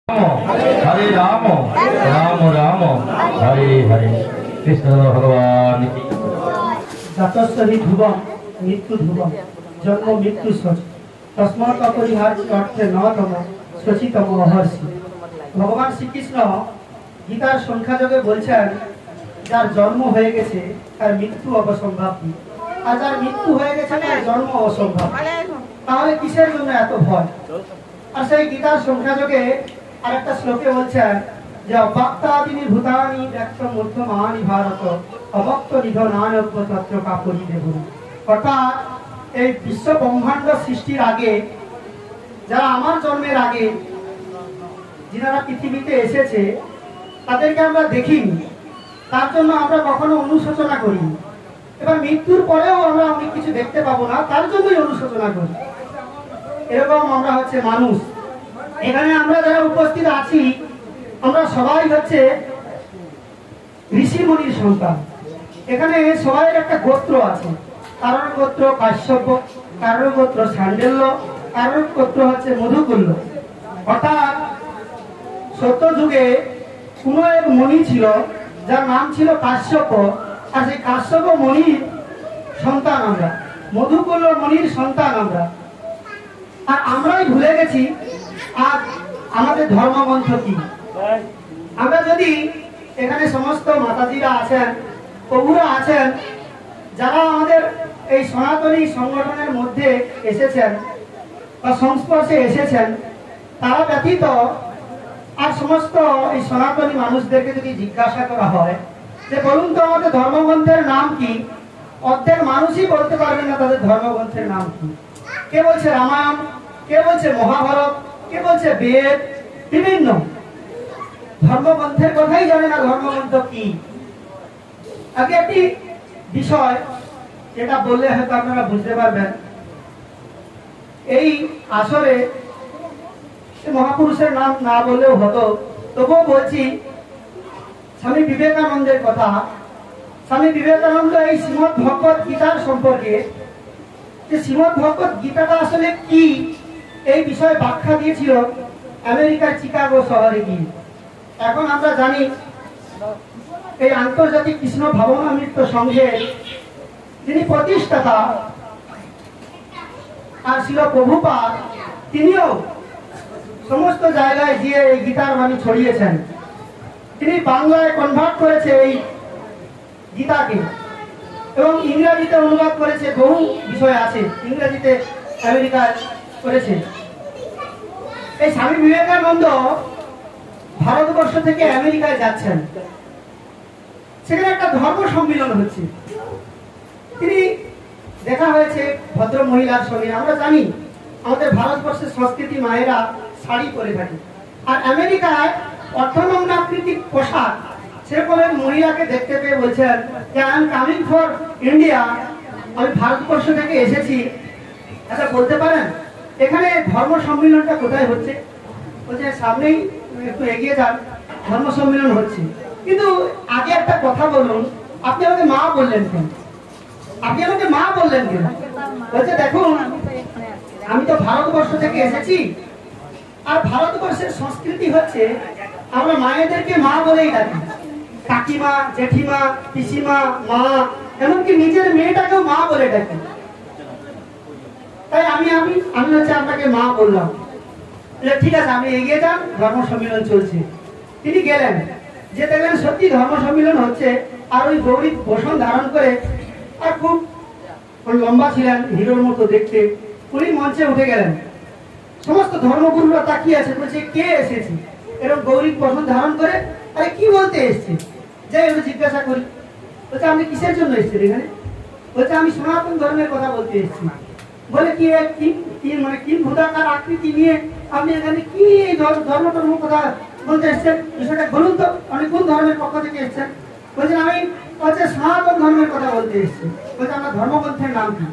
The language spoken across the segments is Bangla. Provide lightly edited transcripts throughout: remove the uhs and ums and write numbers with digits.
हरे राम राम राम हरे हरे कृष्ण भगवान की जातस्वी ध्रुवम मृत्यु ध्रुवम जन्म मृत्यु सच तस्मात् अपरिहार्य अर्थे न तम शचितम अहर्षि। भगवान श्रीकृष्ण गीतार संख्या जोगे बोलছেন যার জন্ম হয়ে গেছে তার মৃত্যু অবসম্ভাবী, আর যার মৃত্যু হয়ে গেছে তার জন্ম অসম্ভব। তাহলে কিসের জন্য এত ভয়? আর সেই গীতার সংখ্যা যোগে আরেকটা শ্লোকে বলছেন যে অভক্তাদিনি ভূতানি ব্যক্তম মধ্যমানি ভারত অভক্ত নিধনানব্য তত্র কাপরি দেবুন। অর্থাৎ এই বিশ্ব ব্রহ্মাণ্ড সৃষ্টির আগে, যারা আমার জন্মের আগে যারা পৃথিবীতে এসেছে তাদেরকে আমরা দেখিনি, তার জন্য আমরা কখনো অনুশোচনা করিনি। এবার মৃত্যুর পরেও আমরা অনেক কিছু দেখতে পাবো না, তার জন্যই অনুশোচনা করি। এরকম আমরা হচ্ছে মানুষ। এখানে আমরা যারা উপস্থিত আছি আমরা সবাই হচ্ছে ঋষি মুনির সন্তান। এখানে সবাই একটা গোত্র আছে, কারোর গোত্র কাশ্যপ, কারোর গোত্র সান্ডেল্য, কারোর গোত্র হচ্ছে মধুকুল্য। অর্থাৎ সত্য যুগে কোন এক মণি ছিল যার নাম ছিল কাশ্যপ, আর সেই কাশ্যপ মণির সন্তান আমরা, মধুকুল্য মণির সন্তান আমরা। আর আমরাই ভুলে গেছি আজ আমাদের ধর্মগ্রন্থ কি। আমরা যদি এখানে সমস্ত মাতাজিরা আছেন, প্রভুরা আছেন, যারা আমাদের এই সনাতনী সংগঠনের মধ্যে এসেছেন বা সংস্পর্শে এসেছেন, তারা ব্যতীত আর সমস্ত এই সনাতনী মানুষদেরকে যদি জিজ্ঞাসা করা হয় যে বলুন তো আমাদের ধর্মগ্রন্থের নাম কি, অর্ধেক মানুষই বলতে পারবেন না তাদের ধর্মগ্রন্থের নাম কি। কে বলছে রামায়ণ, কে বলছে মহাভারত, কে বলছে বেদ, বিভিন্ন ধর্মগ্রন্থের কথাই জানে না ধর্মগ্রন্থ কি। আগে একটি বিষয় যেটা বললে হয়তো আপনারা বুঝতে পারবেন, এই আসরে মহাপুরুষের নাম না বললেও হতো, তবুও বলছি স্বামী বিবেকানন্দের কথা। স্বামী বিবেকানন্দ এই শ্রীমদ্ ভগবত গীতার সম্পর্কে, যে শ্রীমদ্ ভগবত গীতাটা আসলে কি এই বিষয়ে ব্যাখ্যা দিয়েছিল আমেরিকার চিকাগো শহরে গিয়ে। এখন আমরা জানি এই আন্তর্জাতিক কৃষ্ণ ভাবনামৃত সংঘের যিনি প্রতিষ্ঠাতা আর ছিল প্রভুপাদ, তিনিও সমস্ত জায়গায় গিয়ে এই গীতার বাণী ছড়িয়েছেন। তিনি বাংলায় কনভার্ট করেছে এই গীতাকে এবং ইংরেজিতে অনুবাদ করেছে, বহু বিষয় আছে ইংরেজিতে আমেরিকায় করেছে। এই স্বামী বিবেকানন্দ ভারতবর্ষ থেকে আমেরিকায় যাচ্ছেন, সেখানে একটা ধর্ম সম্মিলন হচ্ছে। তিনি দেখা হয়েছে ভদ্র মহিলার সঙ্গে। আমরা জানি আমাদের ভারতবর্ষের সংস্কৃতি মায়েরা শাড়ি পরে থাকে, আর আমেরিকায় অর্থনগ্নাকৃতিক পোশাক। সেরকম এক মহিলাকে দেখতে পেয়ে বলছেন যে I am coming for India, আমি ভারতবর্ষ থেকে এসেছি। আচ্ছা বলতে পারেন এখানে ধর্ম সম্মিলনটা কোথায় হচ্ছে? বলছে সামনেই একটু এগিয়ে যান, ধর্ম সম্মিলন হচ্ছে। কিন্তু আগে একটা কথা বলুন, আপনি আমাকে মা বললেন কেন? আপনি আমাকে মা বললেন কেন? বলছে দেখুন আমি তো ভারতবর্ষ থেকে এসেছি, আর ভারতবর্ষের সংস্কৃতি হচ্ছে আমরা মায়েদেরকে মা বলেই ডাকি, কাকিমা, জেঠিমা, পিসিমা, মা, এমনকি নিজের মেয়েটাকেও মা বলে ডাকি। তাই আমি আমি আমি হচ্ছে আপনাকে মা বললাম। ঠিক আছে আপনি এগিয়ে যান, ধর্ম সম্মিলন চলছে। তিনি গেলেন, যে দেখলেন সত্যি ধর্ম সম্মিলন হচ্ছে, আর ওই গৌরী বসন ধারণ করে, আর খুব লম্বা ছিলেন, হিরোর মতো দেখতে, উনি মঞ্চে উঠে গেলেন। সমস্ত ধর্মগুরুরা তাকিয়ে আছে, বলছে কে এসেছে এরকম গৌরী বসন ধারণ করে, আরে কি বলতে এসছে? যাই আমি জিজ্ঞাসা করি, বলছে আপনি কিসের জন্য এসছেন এখানে? বলছে আমি সনাতন ধর্মের কথা বলতে এসেছি। বলে কি মানে কি ভূতাকার আকৃতি নিয়ে আপনি এখানে কি ধর্ম ধর্ম কথা বলতে এসছেন? বিষয়টা বলুন তো, আপনি কোন ধর্মের পক্ষ থেকে এসছেন? বলছেন আমি হচ্ছে সনাতন ধর্মের কথা বলতে এসেছি। বলছে আমার ধর্মগ্রন্থের নাম কি?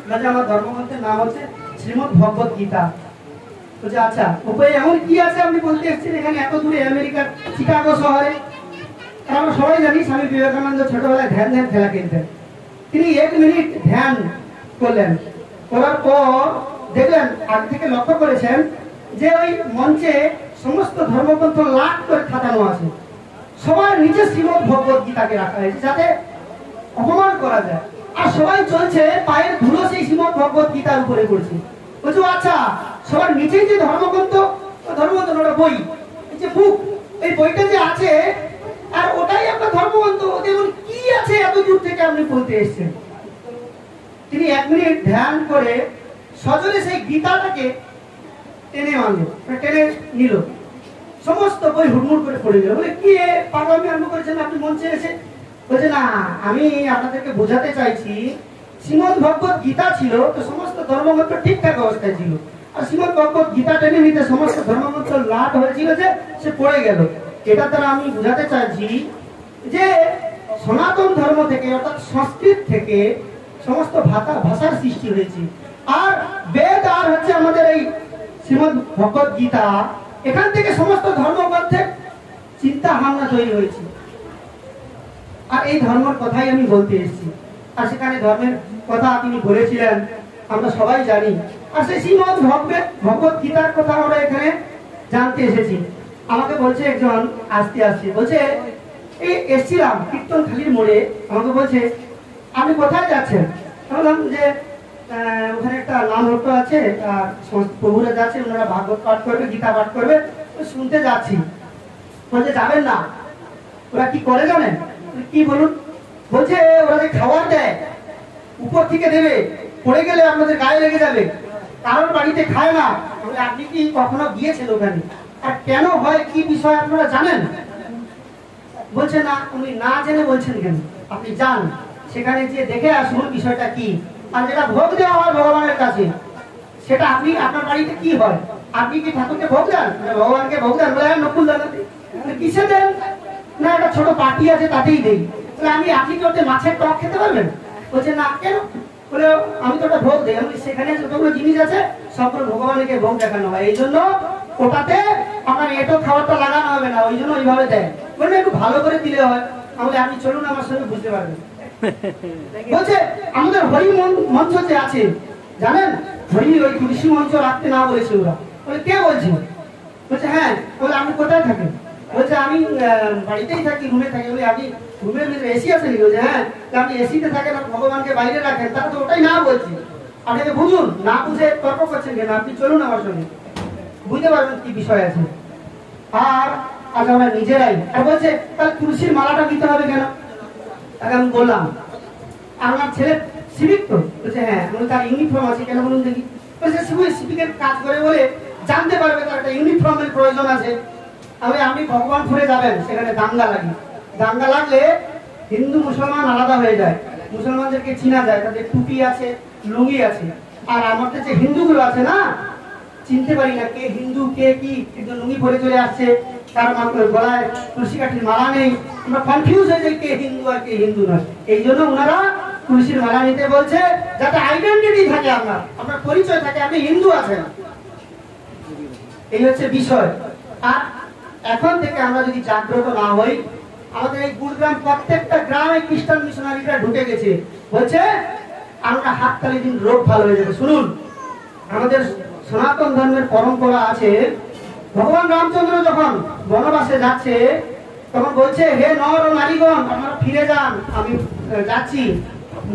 বলছে আমার ধর্মগ্রন্থের নাম হচ্ছে শ্রীমদ্ ভগবত গীতা। বলছে আচ্ছা উপায় এমন কি আছে আপনি বলতে এসেছেন এখানে এত দূরে আমেরিকার চিকাগো শহরে? আমরা সবাই জানি স্বামী বিবেকানন্দ ছোটবেলায় ধ্যান খেলা খেলতেন। তিনি 1 মিনিট ধ্যান করলেন, করার পর দেখলেন আগে থেকে লক্ষ্য করেছেন যে ওই মঞ্চে সমস্ত ধর্মগ্রন্থ লাখ করে খাটানো আছে, সবার নিচে শ্রীমদ ভগবত গীতাকে রাখা হয়েছে যাতে অপমান করা যায়। আর সবাই চলছে পায়ের ধুলো সেই শ্রীমদ ভগবত গীতার উপরে পড়ছে। বলছো আচ্ছা, সবার নিচেই যে ধর্মগ্রন্থ, ওটা বই, এই যে বুক, এই বইটা যে আছে আর ওটাই আপনার ধর্মগ্রন্থ, ওতে কি আছে এত দূর থেকে আপনি বলতে এসেছেন? তিনি 1 মিনিট ধ্যান করে সজলে সেই গীতাটাকে টেনে মারলো, টেনে নিল, সমস্ত বই হুড়মুড় করে পড়ে গেল। বলে কি পাগলামি আরম্ভ করেছেন আপনি মঞ্চে এসে? বলছে না, আমি আপনাদেরকে বোঝাতে চাইছি শ্রীমদ ভগবত গীতা ছিল তো সমস্ত ধর্মগ্রন্থ ঠিকঠাক অবস্থায় ছিল, আর শ্রীমদ ভগবত গীতা টেনে নিতে সমস্ত ধর্মগ্রন্থ লাট হয়েছিল যে সে পড়ে গেল। এটা দ্বারা আমি বোঝাতে চাইছি যে সনাতন ধর্ম থেকে অর্থাৎ সংস্কৃত থেকে সমস্ত ভাষার সৃষ্টি হয়েছে, আর বেদ আর হচ্ছে আমাদের এই শ্রীমদ ভগবত গীতা, এখান থেকে সমস্ত ধর্মগ্রন্থের চিন্তা ভাবনা তৈরি হয়েছে। আর এই ধর্মের কথাই আমি বলতে এসেছি, আর সেখানে ধর্মের কথা তিনি বলেছিলেন আমরা সবাই জানি। আর সেই শ্রীমদ ভগবত গীতার কথা আমরা এখানে জানতে এসেছি। আমাকে বলছে একজন আসতে বলছে এই এসছিলাম কীর্তনখালির মোড়ে, আমাকে বলছে আপনি কোথায় যাচ্ছেন? বললাম যে ওখানে একটা নাম হট্ট আছে, আর প্রভুরা যাচ্ছে, ওনারা ভাগবত পাঠ করবে, গীতা পাঠ করবে, শুনতে যাচ্ছি। বলছে যাবেন না? ওরা কি করে জানেন? কি বলুন? বলছে ওরা যে খাবার দেয় উপর থেকে দেবে, পড়ে গেলে আপনাদের গায়ে লেগে যাবে, কারোর বাড়িতে খায় না। আপনি কি কখনো গিয়েছেন ওখানে? আর কেন হয়, কি বিষয় আপনারা জানেন? বলছে না। উনি না জেনে বলছেন কেন? আপনি যান, সেখানে যে দেখে আসুন বিষয়টা কি। আর যেটা ভোগ দেওয়া হয় ভগবানের কাছে, সেটা আপনি আপনার বাড়িতে কি হয়? আপনি কি ঠাকুরকে ভোগ দেন, ভগবানকে ভোগ দেন? বলে নকুল দেন। কিসে দেন? না একটা ছোট পার্টি আছে তাতেই দেই। আপনি কি ওতে মাছের টক খেতে পারবেন? বলছে না। কেন? বলে আমি তো ওটা ভোগ দেই। সেখানে যতগুলো জিনিস আছে সবগুলো ভগবানকে ভোগ দেখানো হয়, এই জন্য ওটাতে আপনার এটো খাবারটা লাগানো হবে না, ওই জন্য ওইভাবে দেয়। বললে একটু ভালো করে দিলে হয়। তাহলে আপনি চলুন আমার সঙ্গে, বুঝতে পারবেন। বলছে আমাদের হরি মঞ্চ যে আছে জানেন, হরি ওই কৃষি মঞ্চ রাখতে না বলেছে ওরা। বলে কে বলছে? বলছে হ্যাঁ। বলে আপনি কোথায় থাকেন? বলছে আমি বাড়িতেই থাকি, রুমে থাকি। বলে আপনি রুমের ভিতরে এসি আছে নাকি? বলছে হ্যাঁ। আপনি এসিতে থাকেন আর ভগবানকে বাইরে রাখেন, তারা তো ওটাই না বলছি। আপনাকে বুঝুন, না বুঝে তর্ক করছেন কেন? আপনি চলুন আমার সঙ্গে, বুঝতে পারবেন কি বিষয় আছে। আর আজ আমরা নিজেরাই। আর বলছে তাহলে তুলসীর মালাটা দিতে হবে কেন? তাকে আমি বললাম আমার ছেলে সিভিক তো? বলছে হ্যাঁ। তার ইউনিফর্ম আছে কেন বলুন দেখি? বলছে সিভিকের কাজ করে বলে জানতে পারবে তার একটা ইউনিফর্মের প্রয়োজন আছে। আপনি ভগবানপুরে যাবেন, সেখানে দাঙ্গা লাগে। দাঙ্গা লাগলে হিন্দু মুসলমান আলাদা হয়ে যায়, মুসলমানদেরকে চিনা যায়, তাদের টুপি আছে, লুঙ্গি আছে। আর আমাদের যে হিন্দুগুলো আছে না, চিনতে পারি না কে হিন্দু কে কি, কিন্তু লুঙ্গি পরে চলে আসছে, তার গলায় তুলসী কাঠির মালা নেই, আমরা কনফিউজ হয়ে যাই কে হিন্দু আর কে হিন্দু নয়। এই জন্য ওনারা তুলসীর মালা নিতে বলছে, যাতে আইডেন্টিটি থাকে, আপনার পরিচয় থাকে, আপনি হিন্দু আছেন। এই হচ্ছে বিষয়। আর এখন থেকে আমরা যদি জাগ্রত না হই, আমাদের এই গুরগ্রাম প্রত্যেকটা গ্রামে খ্রিস্টান মিশনারিরা ঢুকে গেছে, বলছে আমরা হাততালি দিন রোগ ভালো হয়ে যাবে। শুনুন, আমাদের সনাতন ধর্মের পরম্পরা আছে, ভগবান রামচন্দ্র যখন বনবাসে যাচ্ছে তখন বলছে হে নর ও নারীগণ আপনারা ফিরে যান, আমি যাচ্ছি।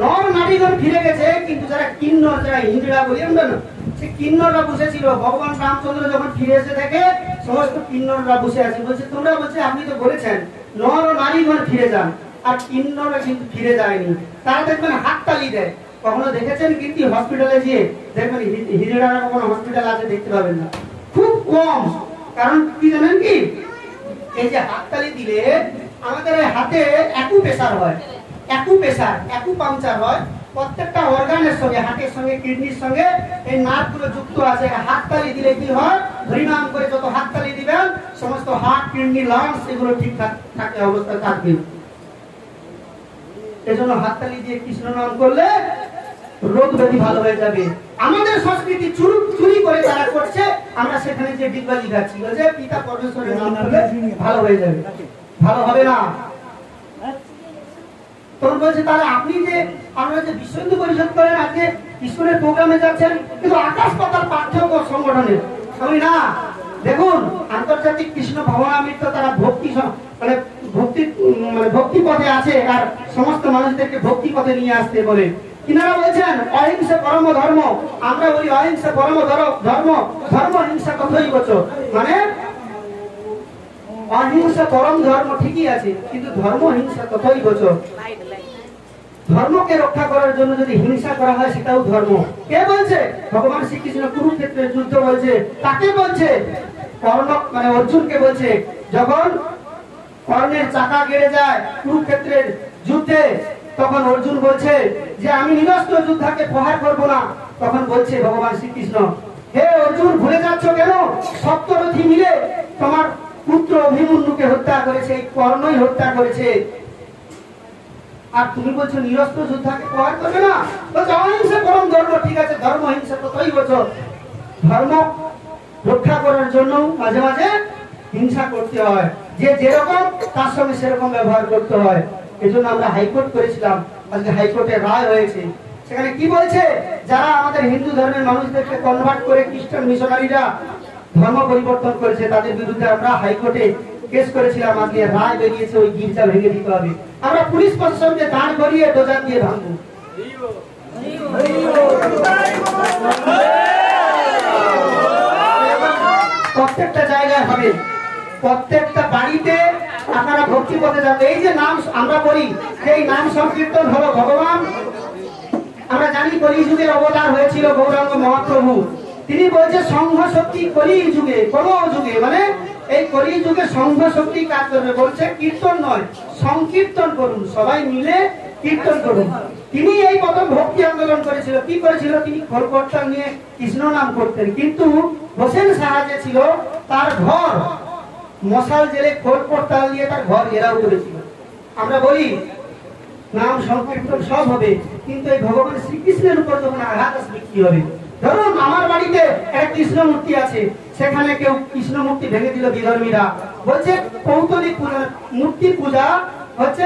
নর নারীগণ ফিরে গেছে, কিন্তু যারা কিন্নর, যারা হিন্দুরা বলি আমরা না, সে কিন্নররা বসেছিল। ভগবান রামচন্দ্র যখন ফিরে এসে দেখে সমস্ত কিন্নররা বসে আছে। বলছে তোমরা, বলছে আপনি তো বলেছেন নর ও নারীগণ ফিরে যান, আর কিন্নররা কিন্তু ফিরে যায়নি। তারা দেখবেন হাততালি দেয়। কখনো দেখেছেন কিন্তু হসপিটালে গিয়ে দেখবেন হিজড়ারা কখনো হসপিটাল আছে দেখতে পাবেন না, খুব কম। কারণ কি জানেন কি, এই যে হাততালি দিলে আমাদের হাতে অ্যাকুপ্রেশার হয়, অ্যাকুপাংচার হয়। প্রত্যেকটা অর্গানের সঙ্গে, হাতের সঙ্গে, কিডনির সঙ্গে এই নার্ভগুলো যুক্ত আছে। হাততালি দিলে কি হয়, হরিনাম করে যত হাততালি দিবেন সমস্ত হার্ট, কিডনি, লাংস এগুলো ঠিকঠাক থাকে, অবস্থায় থাকবে। এজন্য হাততালি দিয়ে কৃষ্ণ নাম করলে রোগ ব্যাধি ভালো হয়ে যাবে। আমাদের সংস্কৃতি চুরি করে যারা করছে, আমরা সেখানে যে ডিগবাজি খাচ্ছি, বলছে পিতা পরমেশ্বরের নাম করলে ভালো হয়ে যাবে, ভালো হবে না। তখন বলছে তাহলে আপনি যে আপনারা যে বিশ্ব হিন্দু পরিষদ করেন, আজকে স্কুলের প্রোগ্রামে যাচ্ছেন, কিন্তু আকাশ পাতাল পার্থক্য সংগঠনের। আমি না, দেখুন আন্তর্জাতিক কৃষ্ণ ভাবনামৃত তারা মানে ভক্তি পথে আছে আর সমস্ত মানুষদেরকে ভক্তি পথে নিয়ে আসতে বলে। কিনারা বলছেন অহিংসা পরম ধর্ম, আমরা বলি অহিংসা পরম ধর্ম, ধর্ম হিংসা কথাই বলছো, মানে অহিংসা পরম ধর্ম ঠিকই আছে, কিন্তু ধর্ম হিংসা কথাই বলছো। ধর্মকে রক্ষা করার জন্য যদি হিংসা করা হয় সেটাও ধর্ম। কে বলছে? ভগবান শ্রীকৃষ্ণ কুরুক্ষেত্রের যুদ্ধ বলছে, তাকে বলছে কর্ণ মানে অর্জুনকে বলছে, যখন কর্ণের চাকা গেড়ে যায় কুরুক্ষেত্রের যুদ্ধে, তখন অর্জুন বলছে যে আমি নিরস্ত্র যোদ্ধাকে প্রহার করব না। তখন বলছে ভগবান শ্রীকৃষ্ণ, হে অর্জুন ভুলে যাচ্ছ কেন? সপ্তরথী মিলে তোমার পুত্র অভিমন্যুকে হত্যা করেছে, এই কর্ণই হত্যা করেছে, আর তুমি বলছো নিরস্ত্র যোদ্ধাকে প্রহার করবে না? বলছো অহিংসা পরম ধর্ম, ঠিক আছে ধর্ম হিংসা তো তাই বলছো। ধর্ম রক্ষা করার জন্য মাঝে মাঝে হিংসা করতে হয়, যে যেরকম তার সঙ্গে সেরকম ব্যবহার করতে হয়। এজন্য আমরা হাইকোর্ট করেছিলাম, আজকে হাইকোর্টের রায় হয়েছে। সেখানে কি বলছে? যারা আমাদের হিন্দু ধর্মের মানুষদেরকে কনভার্ট করে খ্রিস্টান মিশনারিরা ধর্ম পরিবর্তন করেছে, তাদের বিরুদ্ধে আমরা হাইকোর্টে কেস করেছিলাম। আজকে রায় বেরিয়েছে, ওই গির্জা ভেঙে দিতে হবে। আমরা পুলিশ প্রশাসনকে দাঁড় করিয়ে ডোজার দিয়ে ভাঙবো। প্রত্যেকটা জায়গায় হবে, প্রত্যেকটা বাড়িতে আপনারা ভক্তি পথে যাবে। এই যে নাম আমরা বলি, এই নাম সংকীর্তন হলো ভগবান, আমরা জানি কলি যুগের অবতার হয়েছিল গৌরাঙ্গ মহাপ্রভু। তিনি বলছে সংঘ শক্তি কলি যুগে, কোন যুগে, মানে এই কলি যুগে সংঘ শক্তি কাজ করবে। বলছে কীর্তন নয়, সংকীর্তন করুন, সবাই মিলে কীর্তন করুন। তিনি এই প্রথম ভক্তি আন্দোলন করেছিল। কি করেছিল? তিনি খোলকর্তা নিয়ে কৃষ্ণ নাম করতেন, কিন্তু হোসেন সাহায্যে ছিল তার ঘর মশাল জেলে খোলকর্তা নিয়ে তার ঘর ঘেরাও করেছিল। আমরা বলি নাম সংকীর্তন সব হবে, কিন্তু এই ভগবান শ্রীকৃষ্ণের উপর যখন আঘাত আসবে কি হবে? ধরুন আমার বাড়িতে একটা কৃষ্ণ মূর্তি আছে, সেখানে কেউ কৃষ্ণ মূর্তি ভেঙে দিল বিধর্মীরা, বলছে কৌতলিক মূর্তি পূজা হচ্ছে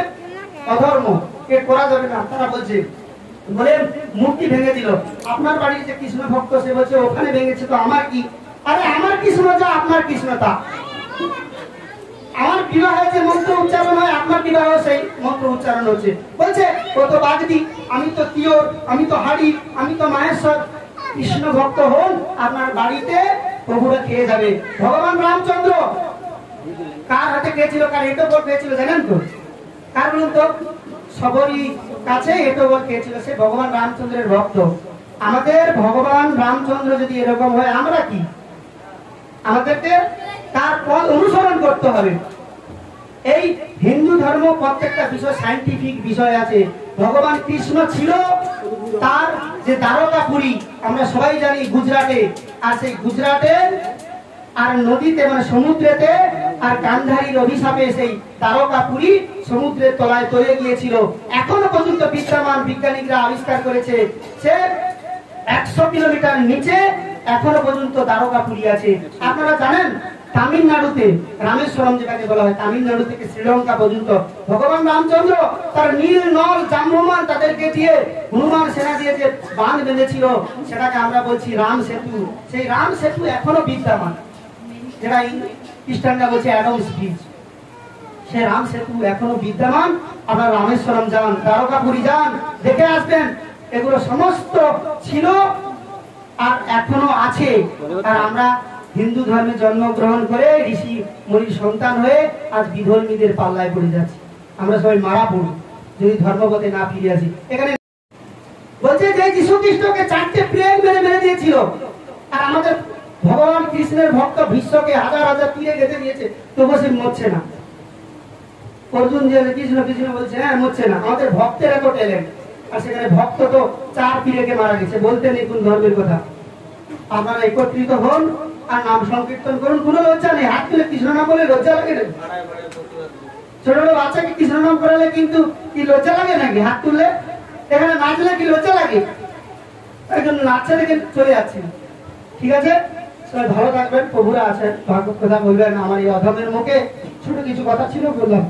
অধর্ম, এ করা যাবে না। তারা বলছে বলে মূর্তি ভেঙে দিল। আপনার বাড়ির যে কৃষ্ণ ভক্ত সে বলছে ওখানে ভেঙেছে তো আমার কি? আরে আমার কৃষ্ণ যা আপনার কৃষ্ণ তা। আমার বিবাহে যে মন্ত্র উচ্চারণ হয় আপনার বিবাহ সেই মন্ত্র উচ্চারণ হচ্ছে। বলছে ও তো বাগদি, আমি তো তিওর, আমি তো হাড়ি, আমি তো মাহেশ্বর। কৃষ্ণ ভক্ত হন, আপনার বাড়িতে প্রভুরা খেয়ে যাবে। ভগবান রামচন্দ্র কার হাতে খেয়েছিল, কার এটো বল খেয়েছিল জানেন তো? কার বলুন তো? সবরই কাছে এটো বল খেয়েছিল, সে ভগবান রামচন্দ্রের ভক্ত। আমাদের ভগবান রামচন্দ্র যদি এরকম হয় আমরা কি? আমাদেরকে তার পথ অনুসরণ করতে হবে। এই হিন্দু ধর্ম প্রত্যেকটা বিষয় সায়েন্টিফিক বিষয় আছে। ভগবান কৃষ্ণ ছিল তার যে দ্বারকাপুরী, আমরা সবাই জানি গুজরাটে, আর সেই গুজরাটে আর নদীতে মানে সমুদ্রেতে আর গান্ধারীর অভিশাপে সেই দ্বারকাপুরী সমুদ্রের তলায় তলে গিয়েছিল। এখনো পর্যন্ত বিদ্যমান বিজ্ঞানীরা আবিষ্কার করেছে সে 100 কিলোমিটার নিচে এখনো পর্যন্ত দ্বারকাপুরী আছে। আপনারা জানেন তামিলনাড়ুতে রামেশ্বরম যেটাকে বলা হয়, তামিলনাড়ু থেকে শ্রীলঙ্কা পর্যন্ত ভগবান রামচন্দ্র তার নীল নল জাম্বমান তাদেরকে দিয়ে হনুমান সেনা দিয়ে যে বাঁধ বেঁধেছিল সেটাকে আমরা বলছি রাম সেতু। সেই রাম সেতু এখনো বিদ্যমান, যেটা খ্রিস্টানরা বলছে অ্যাডমস ব্রিজ। সে রাম সেতু এখনো বিদ্যমান। আপনারা রামেশ্বরম যান, দ্বারকাপুরী যান, দেখে আসবেন। এগুলো সমস্ত ছিল আর এখনো আছে। আর আমরা হিন্দু ধর্মে জন্মগ্রহণ করে ঋষি মুনির সন্তান হয়ে আজ বিধর্মীদের পাল্লায় পড়ে যাচ্ছি। আমরা সবাই মারা পড়ি যদি ধর্মপথে না ফিরে আসি। এখানে বলছে যে যীশু খ্রিস্টকে 4টে প্লেগ মেরে মেরে দিয়েছিল, আর আমাদের ভগবান কৃষ্ণের ভক্ত বিশ্বকে হাজার হাজার তীরে গেঁথে দিয়েছে, তবুও সে মরছে না। অর্জুন যে কৃষ্ণ কৃষ্ণ বলছে, হ্যাঁ মরছে না। আমাদের ভক্তের এত ট্যালেন্ট, আর সেখানে ভক্ত তো 4 পীরেকে মারা গেছে, বলতে নেই কোন ধর্মের কথা। আপনারা একত্রিত হন আর নাম সংকীর্তন করুন, কোনো লজ্জা নেই। হাত তুলে কৃষ্ণ নাম বলে লজ্জা লাগে না? ছোট ছোট বাচ্চাকে কৃষ্ণ নাম করালে কিন্তু কি লজ্জা লাগে নাকি? হাত তুললে এখানে নাচলে কি লজ্জা লাগে? এই জন্য নাচছে দেখে চলে যাচ্ছে। ঠিক আছে, সবাই ভালো থাকবেন। প্রভুরা আছেন, ভাগবত কথা বলবেন। আমার এই অধমের মুখে ছোট কিছু কথা ছিল বললাম।